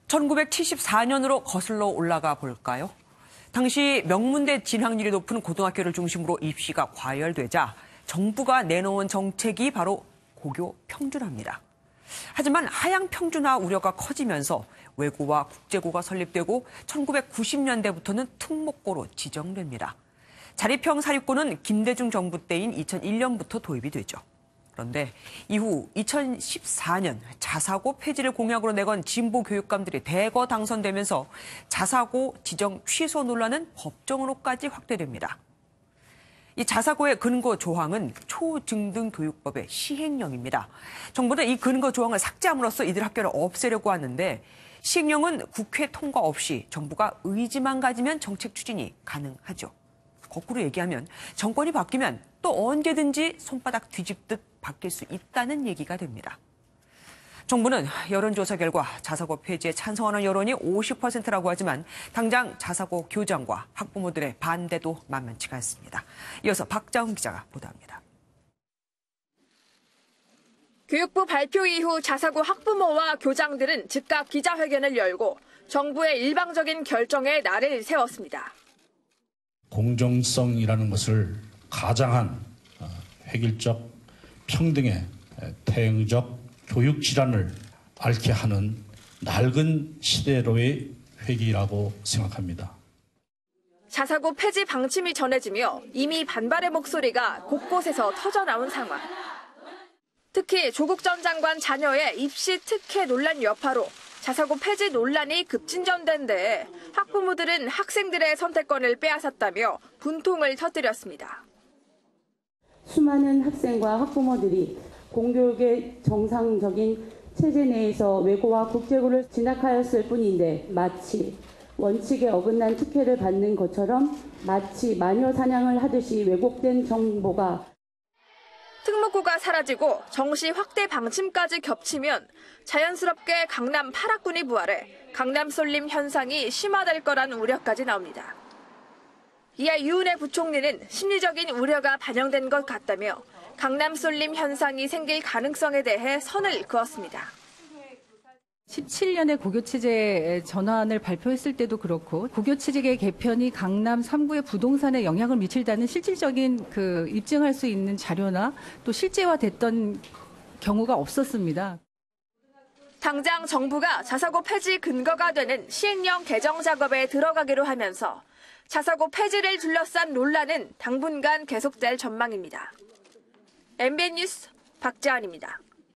1974년으로 거슬러 올라가 볼까요? 당시 명문대 진학률이 높은 고등학교를 중심으로 입시가 과열되자 정부가 내놓은 정책이 바로 고교 평준화입니다. 하지만 하향 평준화 우려가 커지면서 외고와 국제고가 설립되고 1990년대부터는 특목고로 지정됩니다. 자립형 사립고는 김대중 정부 때인 2001년부터 도입이 되죠. 그런데 이후 2014년 자사고 폐지를 공약으로 내건 진보 교육감들이 대거 당선되면서 자사고 지정 취소 논란은 법정으로까지 확대됩니다. 이 자사고의 근거 조항은 초중등교육법의 시행령입니다. 정부는 이 근거 조항을 삭제함으로써 이들 학교를 없애려고 하는데 시행령은 국회 통과 없이 정부가 의지만 가지면 정책 추진이 가능하죠. 거꾸로 얘기하면 정권이 바뀌면 또 언제든지 손바닥 뒤집듯 바뀔 수 있다는 얘기가 됩니다. 정부는 여론조사 결과 자사고 폐지에 찬성하는 여론이 50%라고 하지만 당장 자사고 교장과 학부모들의 반대도 만만치가 않습니다. 이어서 박자훈 기자가 보도합니다. 교육부 발표 이후 자사고 학부모와 교장들은 즉각 기자회견을 열고 정부의 일방적인 결정에 날을 세웠습니다. 공정성이라는 것을 가장한 획일적 평등의 태행적 교육 질환을 앓게 하는 낡은 시대로의 회기라고 생각합니다. 자사고 폐지 방침이 전해지며 이미 반발의 목소리가 곳곳에서 터져나온 상황. 특히 조국 전 장관 자녀의 입시 특혜 논란 여파로 자사고 폐지 논란이 급진전된 데에 학부모들은 학생들의 선택권을 빼앗았다며 분통을 터뜨렸습니다. 수많은 학생과 학부모들이 공교육의 정상적인 체제 내에서 외고와 국제고를 진학하였을 뿐인데 마치 원칙에 어긋난 특혜를 받는 것처럼 마치 마녀 사냥을 하듯이 왜곡된 정보가 특목고가 사라지고 정시 확대 방침까지 겹치면 자연스럽게 강남 8학군이 부활해 강남 쏠림 현상이 심화될 거란 우려까지 나옵니다. 이에 유은혜 부총리는 심리적인 우려가 반영된 것 같다며 강남 쏠림 현상이 생길 가능성에 대해 선을 그었습니다. 17년에 고교체제 전환을 발표했을 때도 그렇고 고교체제 개편이 강남 3구의 부동산에 영향을 미칠다는 실질적인 입증할 수 있는 자료나 또 실제화됐던 경우가 없었습니다. 당장 정부가 자사고 폐지 근거가 되는 시행령 개정 작업에 들어가기로 하면서 자사고 폐지를 둘러싼 논란은 당분간 계속될 전망입니다. MBN 뉴스 박지한입니다.